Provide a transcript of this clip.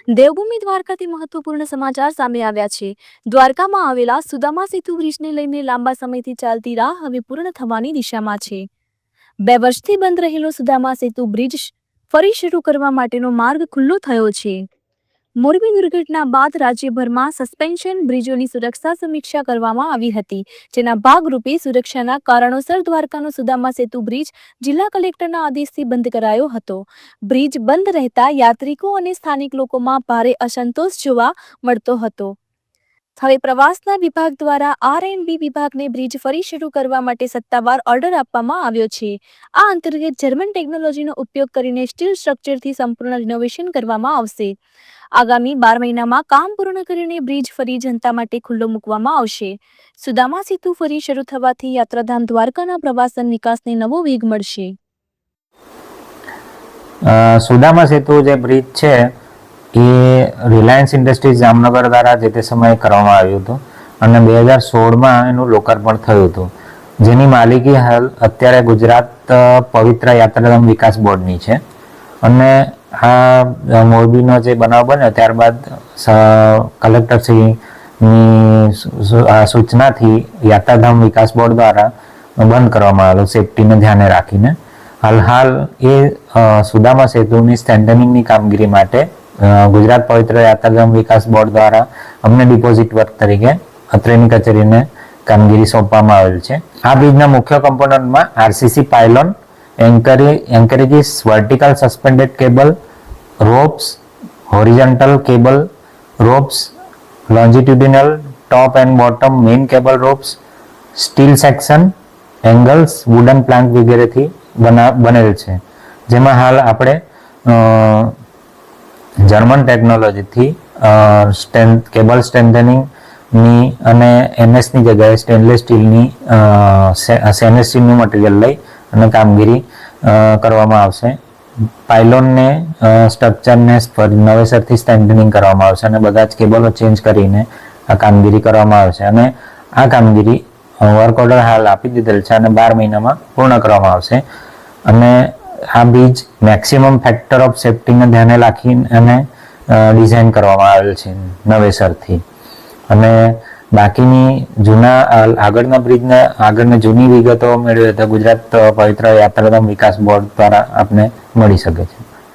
દેવભૂમિ દ્વારકાથી મહત્વપૂર્ણ સમાચાર સામે આવ્યા છે। દ્વારકામાં આવેલા સુદામા સેતુ બ્રિજને લઈને લાંબા સમયથી ચાલતી રાહ હવે પૂર્ણ થવાની દિશામાં છે। 2 વર્ષથી બંધ રહેલો સુદામા સેતુ બ્રિજ ફરી શરૂ કરવા માટેનો માર્ગ ખુલ્લો થયો છે। મોરબી દુર્ઘટના બાદ રાજ્યભરમાં સસ્પેન્શન બ્રિજોની સુરક્ષા સમીક્ષા કરવામાં આવી હતી, જેના ભાગરૂપે સુરક્ષાના કારણોસર દ્વારકાનો સુદામા સેતુ બ્રિજ જિલ્લા કલેક્ટરના આદેશથી બંધ કરાયો હતો। બ્રિજ બંધ રહેતા યાત્રિકો અને સ્થાનિક લોકોમાં ભારે અસંતોષ જોવા મળતો હતો। હવે પ્રવાસન વિભાગ દ્વારા R&B વિભાગને બ્રિજ ફરી શરૂ કરવા માટે સત્તાવાર ઓર્ડર આપવામાં આવ્યો છે। આ અંતર્ગત જર્મન ટેકનોલોજીનો ઉપયોગ કરીને સ્ટીલ સ્ટ્રક્ચરથી સંપૂર્ણ રિનોવેશન કરવામાં આવશે। આગામી 12 મહિનામાં કામ પૂર્ણ કરીને બ્રિજ ફરી જનતા માટે ખુલ્લો મૂકવામાં આવશે। સુદામા સેતુ ફરી શરૂ થવાથી યાત્રાધામ દ્વારકાના પ્રવાસન વિકાસને નવો વેગ મળશે। સુદામા સેતુ જે બ્રિજ છે એ રિલાયન્સ ઇન્ડસ્ટ્રીઝ જામનગર દ્વારા જે તે સમયે કરવામાં આવ્યું હતું અને 2016માં એનું લોકાર્પણ થયું હતું, જેની માલિકી હાલ અત્યારે ગુજરાત પવિત્ર યાત્રાધામ વિકાસ બોર્ડની છે। અને આ મોરબીનો જે બનાવ બન્યો ત્યારબાદ કલેક્ટરશ્રીની સૂચનાથી યાત્રાધામ વિકાસ બોર્ડ દ્વારા બંધ કરવામાં આવેલો સેફટીને ધ્યાને રાખીને। હાલ એ સુદામા સેતુની સ્ટ્રેન્થનિંગની કામગીરી માટે ગુજરાત પવિત્ર યાત્રાધામ વિકાસ બોર્ડ દ્વારા અમને ડિપોઝિટ વર્ક તરીકે અત્રેની કચેરીને કામગીરી સોંપવામાં આવેલ છે। આ બ્રિજના મુખ્ય કમ્પોનન્ટમાં RCC pylon, anchorages, vertical suspended cable, ropes, horizontal cable ropes, longitudinal top and bottom main cable ropes, steel section, angles, wooden plank વગેરેથી બનેલ છે, જેમાં હાલ આપણે જર્મન ટેકનોલોજીથી કેબલ સ્ટ્રેન્થનિંગની અને એનએસની જગ્યાએ સ્ટેનલેસ સ્ટીલનું મટીરિયલ લઈ અને કામગીરી કરવામાં આવશે। પાયલોનને સ્ટ્રક્ચરને નવેસરથી સ્ટ્રેન્થનિંગ કરવામાં આવશે અને બધા જ કેબલો ચેન્જ કરીને આ કામગીરી કરવામાં આવશે અને આ કામગીરી વર્ક ઓર્ડર હાલ આપી દીધેલ છે અને 12 મહિનામાં પૂર્ણ કરવામાં આવશે। અને આ બ્રિજ મેક્સિમમ ફેક્ટર ઓફ સેફ્ટીને ધ્યાને રાખીને અને ડિઝાઇન કરવામાં આવેલ છે નવેસરથી। અને બાકીની આગળના બ્રિજના આગળની જૂની વિગતો મેળવીએ તો ગુજરાત પવિત્ર યાત્રાધામ વિકાસ બોર્ડ દ્વારા આપને મળી શકે છે।